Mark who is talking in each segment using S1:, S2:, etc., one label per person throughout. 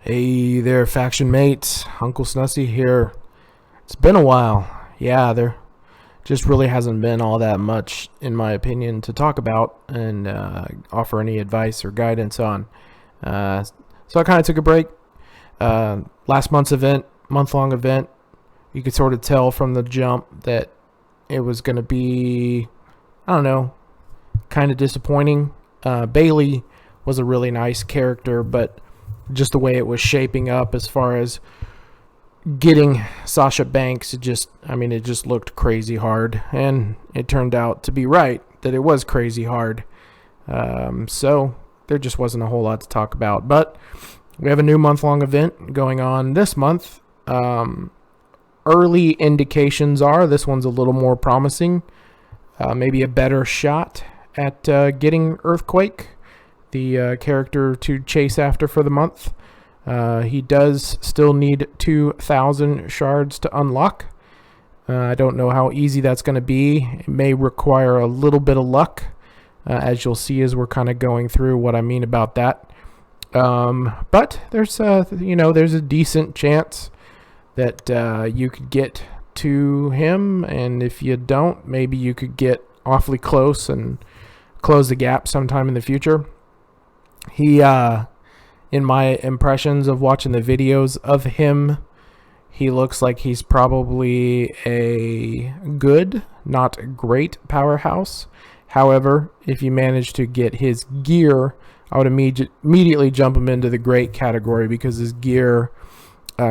S1: Hey there, faction mates. Uncle Snussy here. It's been a while. Yeah, there just really hasn't been all that much, in my opinion, to talk about and offer any advice or guidance on. So I kind of took a break. Last month's event, month-long event, you could sort of tell from the jump that it was going to be, I don't know, kind of disappointing. Bailey was a really nice character, but just the way it was shaping up as far as getting Sasha Banks, it just looked crazy hard, and it turned out to be right that it was crazy hard. So there just wasn't a whole lot to talk about, but we have a new month-long event going on this month. Early indications are this one's a little more promising, maybe a better shot at getting Earthquake, the character to chase after for the month. He does still need 2,000 shards to unlock. I don't know how easy that's going to be. It may require a little bit of luck, as you'll see as we're kind of going through what I mean about that. But there's a decent chance that you could get to him, and if you don't, maybe you could get awfully close and close the gap sometime in the future. He, in my impressions of watching the videos of him, he looks like he's probably a good, not great powerhouse. However, if you manage to get his gear, I would immediately jump him into the great category, because his gear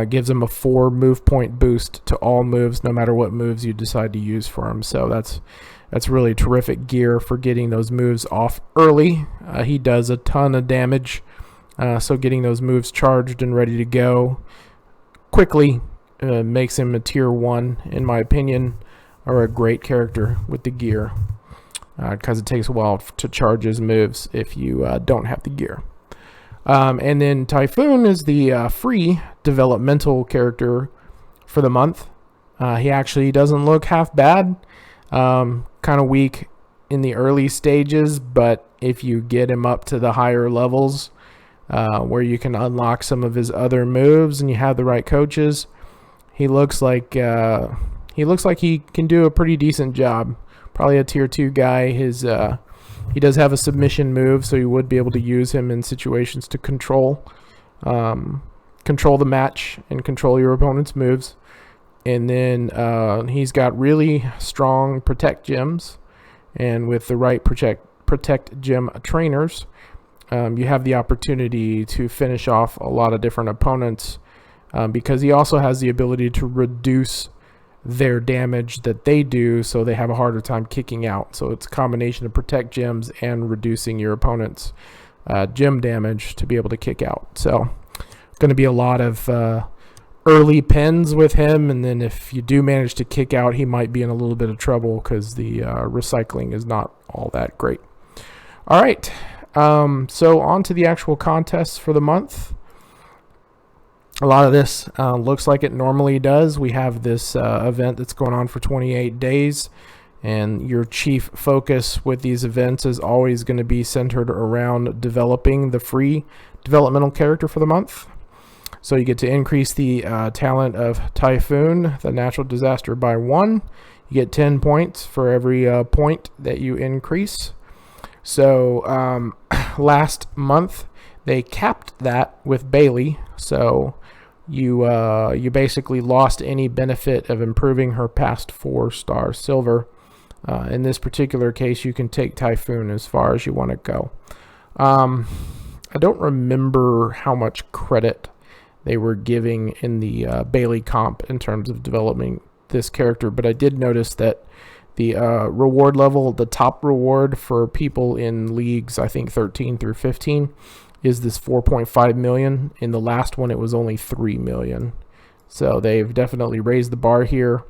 S1: gives him a 4 move point boost to all moves, no matter what moves you decide to use for him. So that's really terrific gear for getting those moves off early. He does a ton of damage, so getting those moves charged and ready to go quickly makes him a tier 1, in my opinion, or a great character with the gear, because it takes a while to charge his moves if you don't have the gear. And then Typhoon is the free developmental character for the month. He actually doesn't look half bad. Kind of weak in the early stages, but if you get him up to the higher levels, where you can unlock some of his other moves and you have the right coaches, he looks like he can do a pretty decent job. Probably a tier 2 guy. He does have a submission move, so you would be able to use him in situations to control the match and control your opponent's moves. And then he's got really strong protect gems, and with the right protect gem trainers, you have the opportunity to finish off a lot of different opponents, because he also has the ability to reduce their damage that they do, so they have a harder time kicking out. So it's a combination of protect gems and reducing your opponent's gem damage to be able to kick out. So going to be a lot of early pins with him, and then if you do manage to kick out, he might be in a little bit of trouble because the recycling is not all that great. All right, so on to the actual contests for the month. A lot of this looks like it normally does. We have this event that's going on for 28 days, and your chief focus with these events is always going to be centered around developing the free developmental character for the month. So you get to increase the talent of Typhoon, the natural disaster, by 1. You get 10 points for every point that you increase. So last month they capped that with Bailey, so you basically lost any benefit of improving her past 4-star silver. In this particular case, you can take Typhoon as far as you want to go. I don't remember how much credit they were giving in the Bailey comp in terms of developing this character, but I did notice that the reward level, the top reward for people in leagues, I think 13 through 15, is this 4.5 million. In the last one, it was only 3 million. So they've definitely raised the bar here.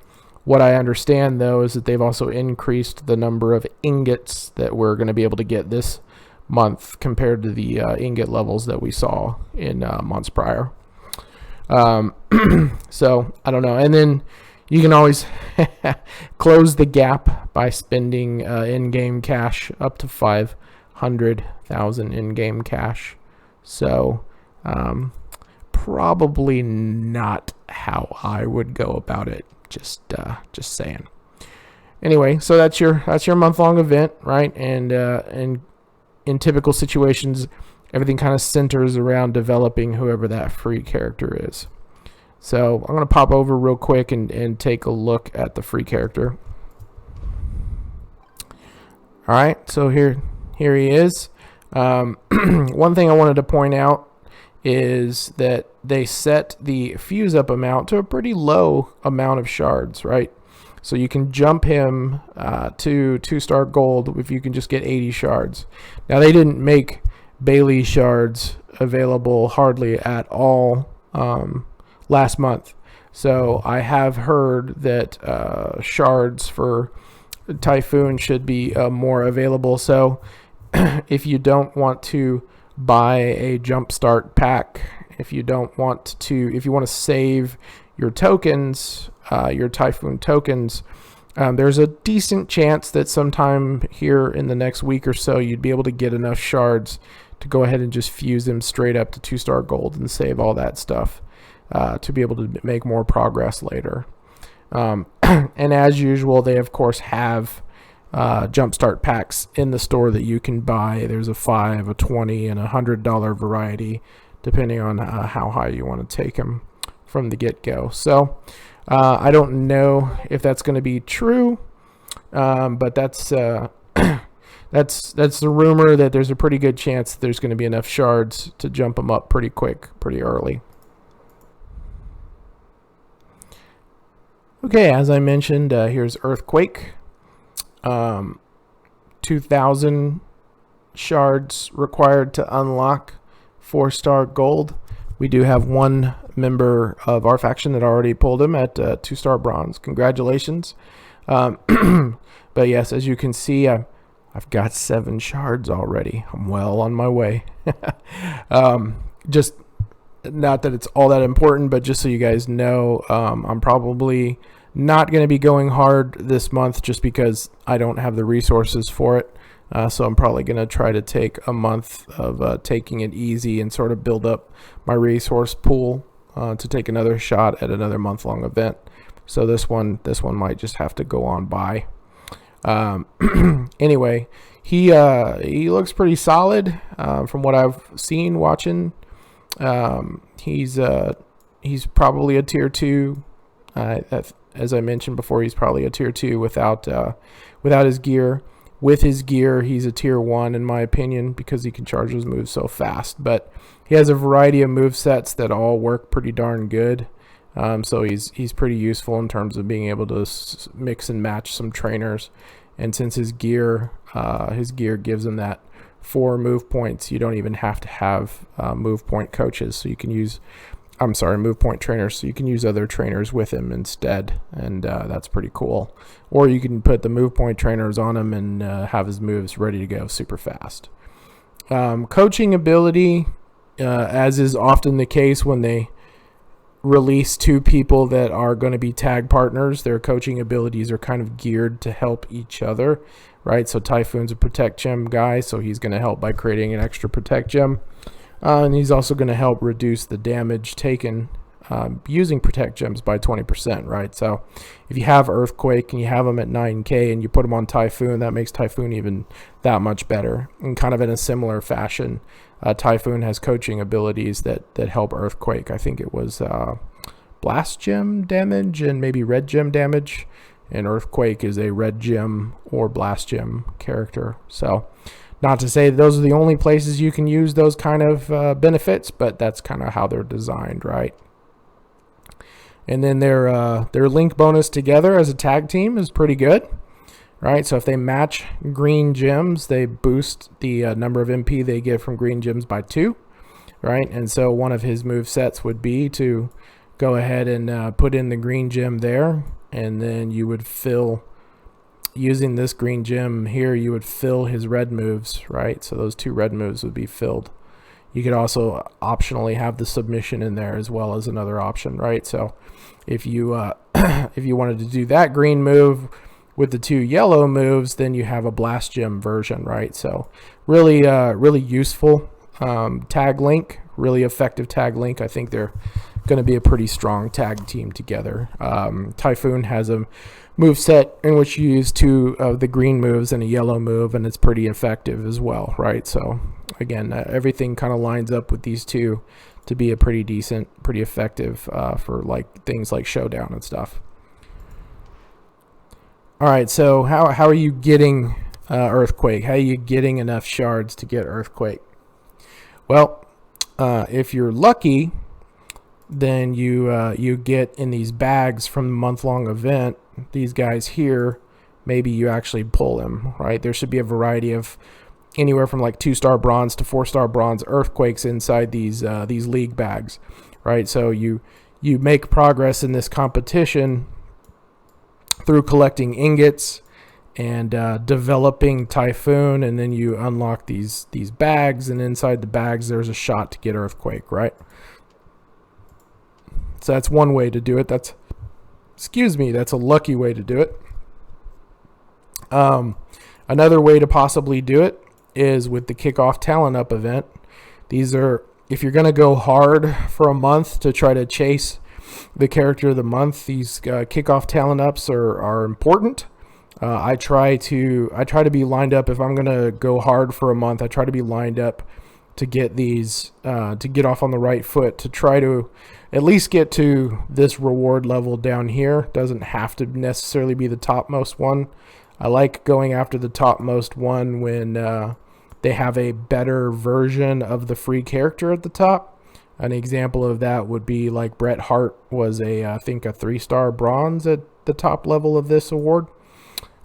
S1: What I understand, though, is that they've also increased the number of ingots that we're going to be able to get this month compared to the ingot levels that we saw in months prior. So I don't know. And then you can always close the gap by spending in-game cash up to 500,000 in-game cash. So probably not how I would go about it. Just saying. Anyway, so that's your month-long event, right? And in typical situations, everything kind of centers around developing whoever that free character is. So I'm going to pop over real quick and take a look at the free character. All right, so here he is. One thing I wanted to point out is that they set the fuse up amount to a pretty low amount of shards, right? So you can jump him to 2-star gold if you can just get 80 shards. Now, they didn't make Bailey shards available hardly at all last month. So I have heard that shards for Typhoon should be more available. So if you don't want to buy a jumpstart pack, if you want to save your tokens, your Typhoon tokens, there's a decent chance that sometime here in the next week or so you'd be able to get enough shards to go ahead and just fuse them straight up to 2-star gold and save all that stuff to be able to make more progress later. And as usual, they of course have jumpstart packs in the store that you can buy. There's a $5, a $20, and a $100 variety, depending on how high you want to take them from the get-go. So I don't know if that's going to be true, but that's that's the rumor, that there's a pretty good chance that there's going to be enough shards to jump them up pretty quick, pretty early. Okay, as I mentioned, here's Earthquake. 2,000 shards required to unlock 4-star gold. We do have one member of our faction that already pulled him at 2-star bronze. Congratulations. But yes, as you can see, I've got 7 shards already. I'm well on my way. Just not that it's all that important, but just so you guys know, I'm probably not going to be going hard this month just because I don't have the resources for it. So I'm probably going to try to take a month of taking it easy and sort of build up my resource pool to take another shot at another month-long event. So this one might just have to go on by. Anyway, he looks pretty solid from what I've seen watching. He's probably a tier 2. As I mentioned before, he's probably a tier 2 without his gear. With his gear, he's a tier 1 in my opinion, because he can charge his moves so fast. But he has a variety of move sets that all work pretty darn good. So he's pretty useful in terms of being able to mix and match some trainers. And since his gear gives him that 4 move points, you don't even have to have move point coaches. So you can use, move point trainers. So you can use other trainers with him instead, and that's pretty cool. Or you can put the move point trainers on him and have his moves ready to go super fast. Coaching ability, as is often the case when they release 2 people that are going to be tag partners, their coaching abilities are kind of geared to help each other, right? So Typhoon's a protect gem guy, so he's going to help by creating an extra protect gem. And he's also going to help reduce the damage taken using protect gems by 20%, right? So if you have Earthquake and you have him at 9k and you put him on Typhoon, that makes Typhoon even that much better. And kind of in a similar fashion, Typhoon has coaching abilities that help Earthquake. I think it was blast gem damage and maybe red gem damage. And Earthquake is a red gem or blast gem character. So not to say that those are the only places you can use those kind of benefits, but that's kind of how they're designed, right? And then their link bonus together as a tag team is pretty good, right? So if they match green gems, they boost the number of MP they get from green gems by 2, right? And so one of his move sets would be to go ahead and put in the green gem there, and then you would fill, using this green gem here, you would fill his red moves, right? So those 2 red moves would be filled. You could also optionally have the submission in there as well as another option, right? So if you if you wanted to do that green move with the 2 yellow moves, then you have a blast gem version, right? So really really useful tag link really effective tag link. I think they're going to be a pretty strong tag team together. Typhoon has a move set in which you use 2 of the green moves and a yellow move, and it's pretty effective as well, right? So again, everything kind of lines up with these two to be a pretty decent, pretty effective for like things like Showdown and stuff. All right, so how are you getting Earthquake? How are you getting enough shards to get Earthquake? Well, if you're lucky, then you get in these bags from the month-long event, these guys here, maybe you actually pull them, right? There should be a variety of anywhere from like 2-star bronze to 4-star bronze Earthquakes inside these league bags, right? So you make progress in this competition through collecting ingots and developing Typhoon, and then you unlock these bags, and inside the bags there's a shot to get Earthquake, right? So that's one way to do it. That's a lucky way to do it. Another way to possibly do it is with the Kickoff Talent Up event. These are, if you're going to go hard for a month to try to chase the character of the month, these Kickoff Talent Ups are important. I try to be lined up. If I'm going to go hard for a month, I try to be lined up to get these, to get off on the right foot, to try to at least get to this reward level down here. Doesn't have to necessarily be the topmost one. I like going after the topmost one when they have a better version of the free character at the top. An example of that would be like Bret Hart was I think a 3-star bronze at the top level of this award.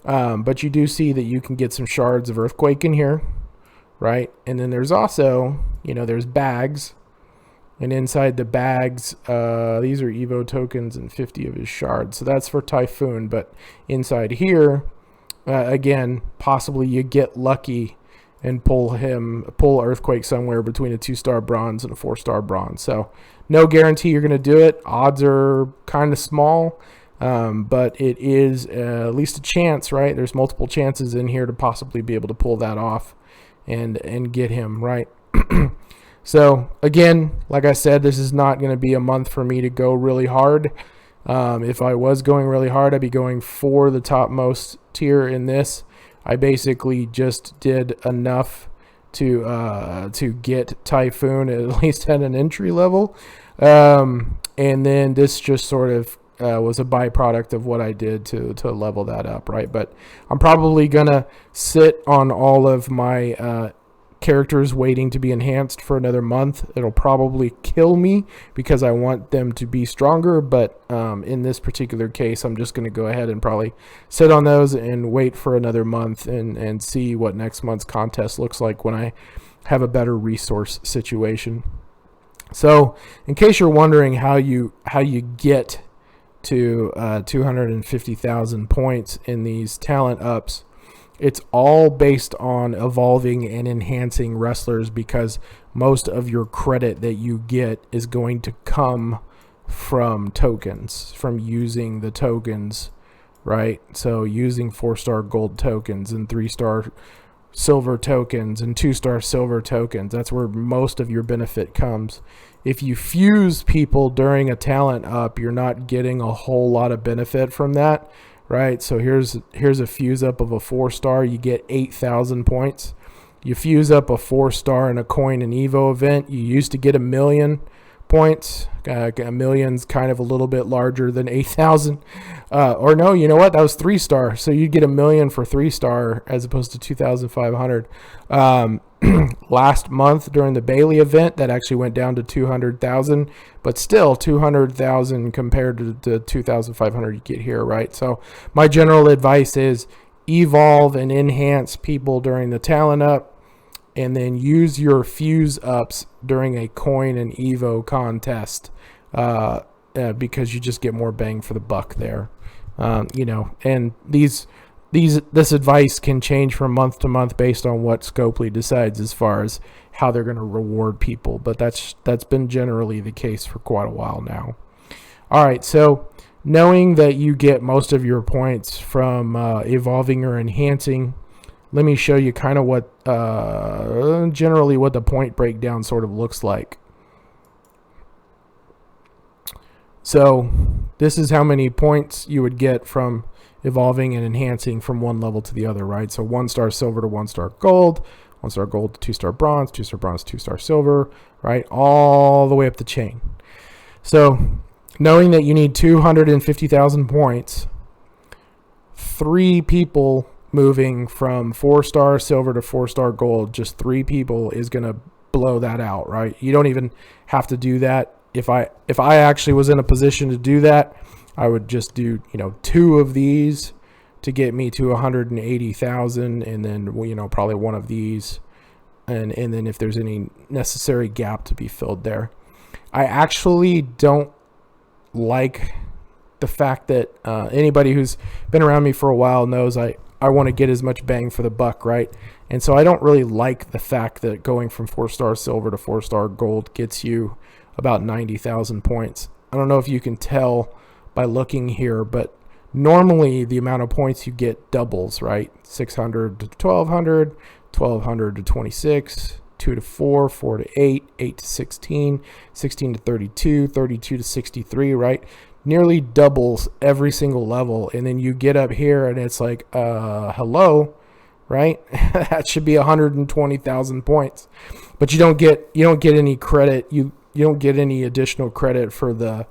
S1: But you do see that you can get some shards of Earthquake in here, right? And then there's also, there's bags. And inside the bags, these are Evo tokens and 50 of his shards. So that's for Typhoon. But inside here, again, possibly you get lucky and pull Earthquake somewhere between a 2-star bronze and a 4-star bronze. So no guarantee you're going to do it. Odds are kind of small, but it is at least a chance, right? There's multiple chances in here to possibly be able to pull that off and get him, right? So again, like I said, this is not going to be a month for me to go really hard. If I was going really hard, I'd be going for the topmost tier in this. I basically just did enough to get Typhoon at least at an entry level, and then this just sort of was a byproduct of what I did to level that up, right? But I'm probably gonna sit on all of my characters waiting to be enhanced for another month. It'll probably kill me because I want them to be stronger, but in this particular case, I'm just going to go ahead and probably sit on those and wait for another month and see what next month's contest looks like when I have a better resource situation. So in case you're wondering how you get to 250,000 points in these talent ups, it's all based on evolving and enhancing wrestlers, because most of your credit that you get is going to come from tokens, from using the tokens, right? So using 4-star gold tokens and 3-star silver tokens and 2-star silver tokens. That's where most of your benefit comes. If you fuse people during a talent up, you're not getting a whole lot of benefit from that. Right, so here's a fuse up of a 4-star. You get 8,000 points. You fuse up a 4-star in a coin and Evo event. You used to get 1 million points. A million's kind of a little bit larger than 8,000. Or no, you know what? That was 3-star. So you'd get 1 million for 3-star as opposed to 2,500. Last month during the Bailey event, that actually went down to 200,000, but still 200,000 compared to the 2,500 you get here, right? So my general advice is evolve and enhance people during the talent up, and then use your fuse ups during a coin and Evo contest, because you just get more bang for the buck there. And this advice can change from month to month based on what Scopely decides as far as how they're going to reward people, but that's been generally the case for quite a while now. All right, so knowing that you get most of your points from evolving or enhancing, let me show you kind of what generally what the point breakdown sort of looks like. So this is how many points you would get from evolving and enhancing from one level to the other, right? So 1-star silver to 1-star gold, 1-star gold to 2-star bronze, 2-star bronze, 2-star silver, right? All the way up the chain. So knowing that you need 250,000 points, 3 people moving from 4-star silver to 4-star gold, just 3 people is going to blow that out, right? You don't even have to do that. If I actually was in a position to do that, I would just do, 2 of these to get me to 180,000, and then, probably 1 of these, and then if there's any necessary gap to be filled there. I actually don't like the fact that anybody who's been around me for a while knows I want to get as much bang for the buck, right? And so I don't really like the fact that going from 4-star silver to 4-star gold gets you about 90,000 points. I don't know if you can tell by looking here, but normally the amount of points you get doubles, right? 600 to 1200, 1200 to 26, 2 to 4, 4 to 8, 8 to 16, 16 to 32, 32 to 63, right? Nearly doubles every single level. And then you get up here and it's like, hello, right? That should be 120,000 points. But you don't get any credit. You don't get any additional credit for the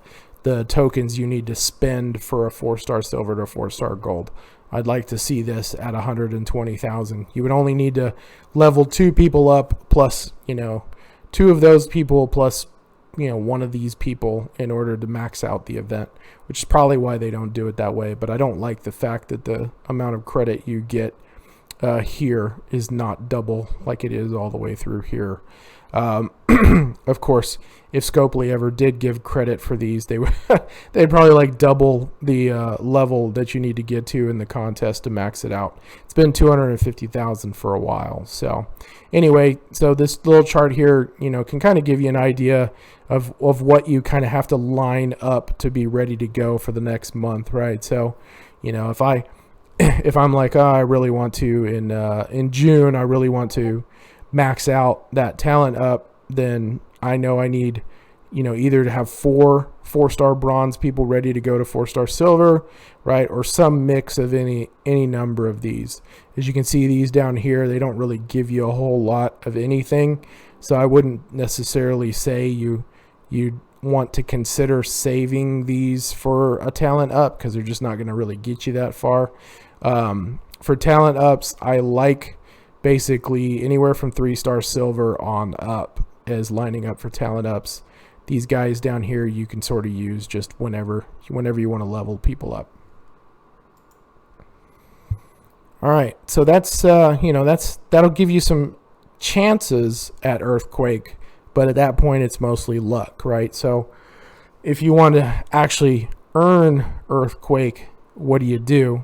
S1: tokens you need to spend for a 4-star silver to 4-star gold. I'd like to see this at 120,000. You would only need to level 2 people up plus, 2 of those people plus, 1 of these people in order to max out the event, which is probably why they don't do it that way. But I don't like the fact that the amount of credit you get here is not double like it is all the way through here. Of course, if Scopely ever did give credit for these, they'd probably like double the level that you need to get to in the contest to max it out. It's been 250,000 for a while. So anyway, so this little chart here, can kind of give you an idea of what you kind of have to line up to be ready to go for the next month, right? So, if I'm like, I really want to in June, I really want to max out that talent up, then I know I need, either to have 4-star bronze people ready to go to 4-star silver, right? Or some mix of any number of these. As you can see, these down here, they don't really give you a whole lot of anything. So I wouldn't necessarily say you want to consider saving these for a talent up, because they're just not going to really get you that far. For talent ups, I like basically anywhere from 3-star silver on up as lining up for talent ups. These guys down here you can sort of use just whenever you want to level people up. All right, so that'll give you some chances at Earthquake, but at that point it's mostly luck, right? So if you want to actually earn Earthquake, what do?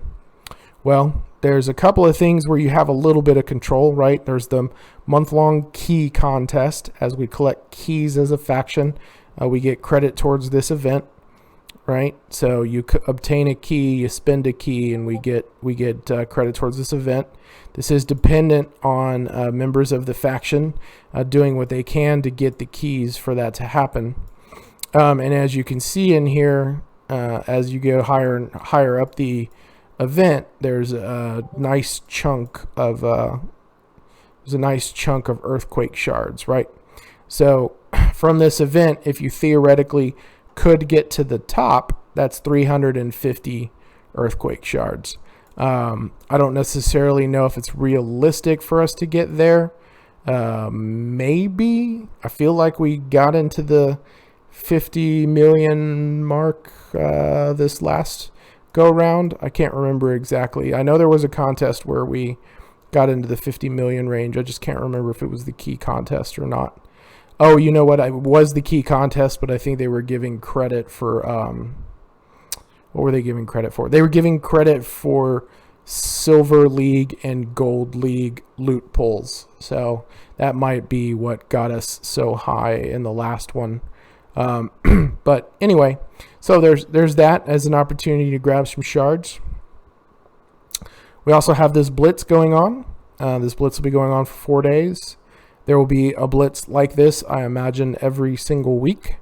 S1: Well, there's a couple of things where you have a little bit of control, right? There's the month-long key contest. As we collect keys as a faction, we get credit towards this event, right? So you obtain a key, you spend a key, and we get credit towards this event. This is dependent on members of the faction doing what they can to get the keys for that to happen. And as you can see in here, as you go higher and higher up the event, there's a nice chunk of Earthquake shards, right? So from this event, if you theoretically could get to the top, that's 350 Earthquake shards. I don't necessarily know if it's realistic for us to get there. Maybe. I feel like we got into the 50 million mark this last go round. I can't remember exactly. I know there was a contest where we got into the 50 million range. I just can't remember if it was the key contest or not. Oh, you know what? It was the key contest, but I think they were giving credit for what were they giving credit for? They were giving credit for Silver League and Gold League loot pulls. So that might be what got us so high in the last one. But anyway, so there's that as an opportunity to grab some shards. We also have this blitz going on. This blitz will be going on for 4 days. There will be a blitz like this, I imagine, every single week.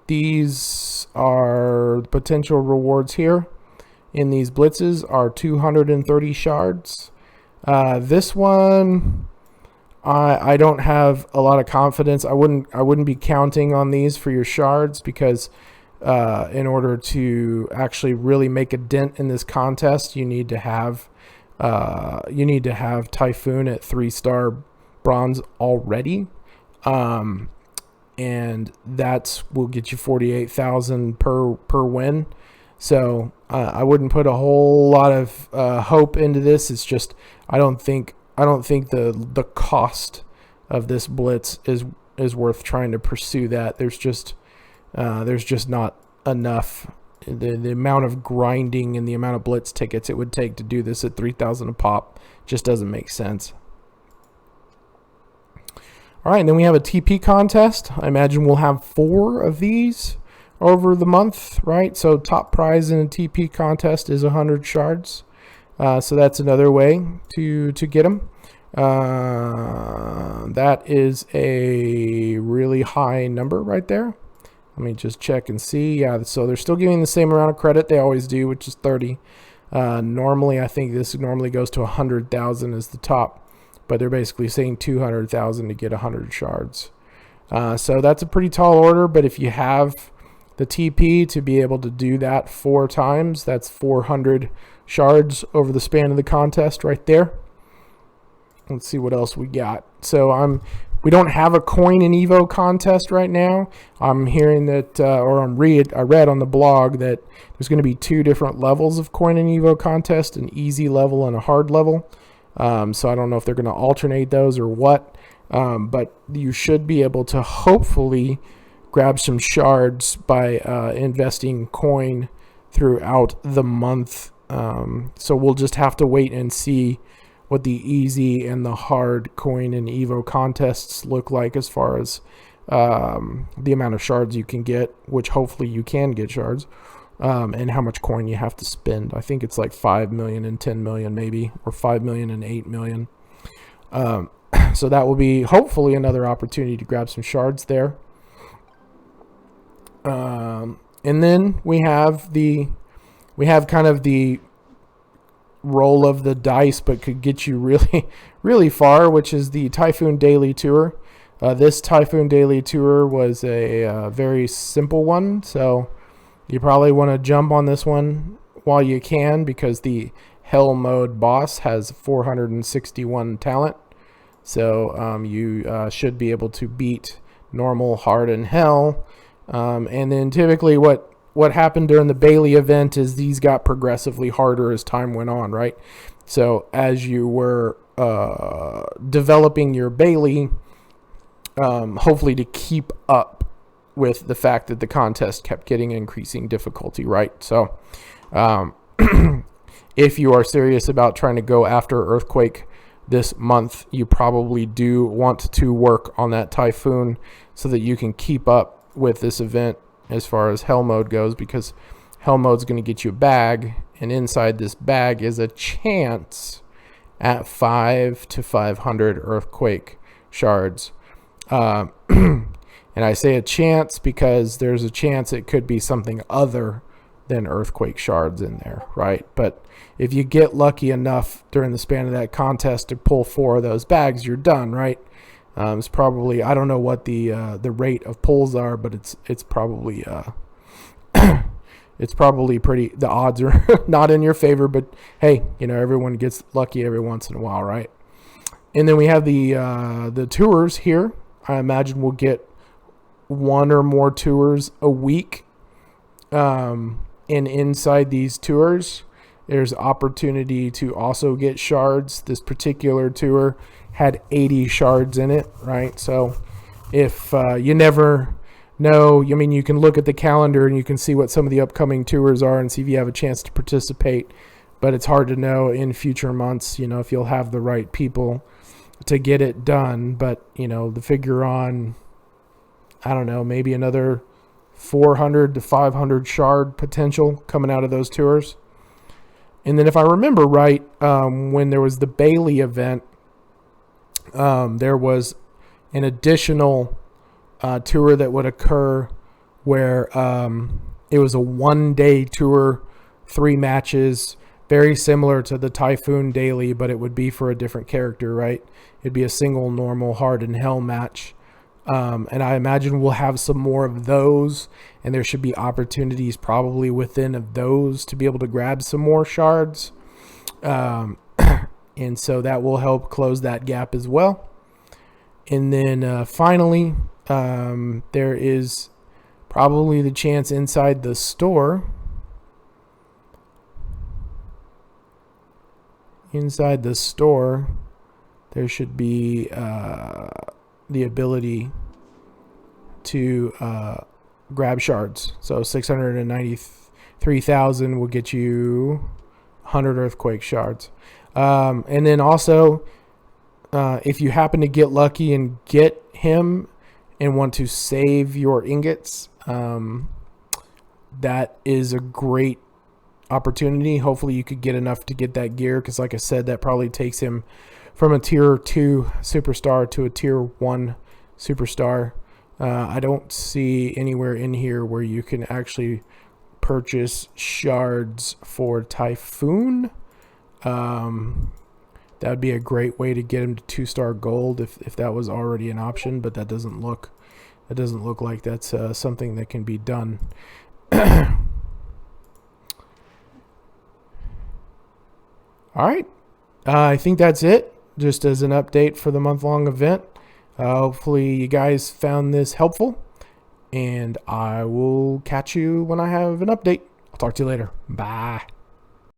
S1: these are potential rewards here in these blitzes are 230 shards. This one, I don't have a lot of confidence. I wouldn't be counting on these for your shards because in order to actually really make a dent in this contest, you need to have Typhoon at 3-star bronze already. And that will get you 48,000 per win. So I wouldn't put a whole lot of hope into this. It's just I don't think the cost of this blitz is worth trying to pursue that. There's just not enough. The amount of grinding and the amount of blitz tickets it would take to do this at 3,000 a pop just doesn't make sense. All right, and then we have a TP contest. I imagine we'll have 4 of these over the month, right? So top prize in a TP contest is 100 shards. So that's another way to get them. That is a really high number right there. Let me just check and see. Yeah, so they're still giving the same amount of credit they always do, which is 30. Normally, I think this normally goes to 100,000 as the top. But they're basically saying 200,000 to get 100 shards. So that's a pretty tall order, but if you have the TP to be able to do that 4 times, that's 400 shards over the span of the contest right there. Let's see what else we got. So we don't have a coin and Evo contest right now. I'm hearing that, I read on the blog that there's going to be 2 different levels of coin and Evo contest, an easy level and a hard level. So I don't know if they're going to alternate those or what, but you should be able to hopefully grab some shards by investing coin throughout the month. So we'll just have to wait and see what the easy and the hard coin and Evo contests look like as far as the amount of shards you can get, which hopefully you can get shards. And how much coin you have to spend. I think it's like 5 million and 10 million maybe, or 5 million and 8 million. So that will be hopefully another opportunity to grab some shards there. And then we have kind of the roll of the dice, but could get you really, really far, which is the Typhoon Daily Tour. This Typhoon Daily Tour was a very simple one, so you probably want to jump on this one while you can because the Hell Mode boss has 461 talent. So you should be able to beat normal, hard, and hell. And then typically what happened during the Bailey event is these got progressively harder as time went on, right? So as you were developing your Bailey, hopefully to keep up with the fact that the contest kept getting increasing difficulty, right? So if you are serious about trying to go after Earthquake this month, you probably do want to work on that Typhoon so that you can keep up with this event as far as Hell Mode goes, because Hell Mode's going to get you a bag, and inside this bag is a chance at 5 to 500 Earthquake shards. And I say a chance because there's a chance it could be something other than Earthquake shards in there, right? But if you get lucky enough during the span of that contest to pull 4 of those bags, you're done, right? It's probably, I don't know what the rate of pulls are, but it's probably it's probably pretty. The odds are not in your favor, but hey, everyone gets lucky every once in a while, right? And then we have the tours here. I imagine we'll get 1 or more tours a week. And inside these tours, there's opportunity to also get shards. This particular tour had 80 shards in it, right? So if you never know, you can look at the calendar and you can see what some of the upcoming tours are and see if you have a chance to participate. But it's hard to know in future months, if you'll have the right people to get it done. But, the figure on, I don't know, maybe another 400 to 500 shard potential coming out of those tours. And then if I remember right, when there was the Bailey event, there was an additional tour that would occur where it was a 1-day tour, 3 matches, very similar to the Typhoon daily, but it would be for a different character, right? It'd be a single normal Hard in Hell match. And I imagine we'll have some more of those, and there should be opportunities probably within of those to be able to grab some more shards. And so that will help close that gap as well. And then finally, there is probably the chance inside the store. Inside the store, there should be the ability to grab shards. So 693,000 will get you 100 earthquake shards. And then also, if you happen to get lucky and get him and want to save your ingots, that is a great opportunity. Hopefully you could get enough to get that gear, because like I said, that probably takes him from a tier 2 superstar to a tier 1 superstar. I don't see anywhere in here where you can actually purchase shards for Typhoon. That would be a great way to get him to 2-star gold if that was already an option, but that doesn't look like that's something that can be done. All right, I think that's it, just as an update for the month-long event. Hopefully you guys found this helpful, and I will catch you when I have an update. I'll talk to you later. Bye.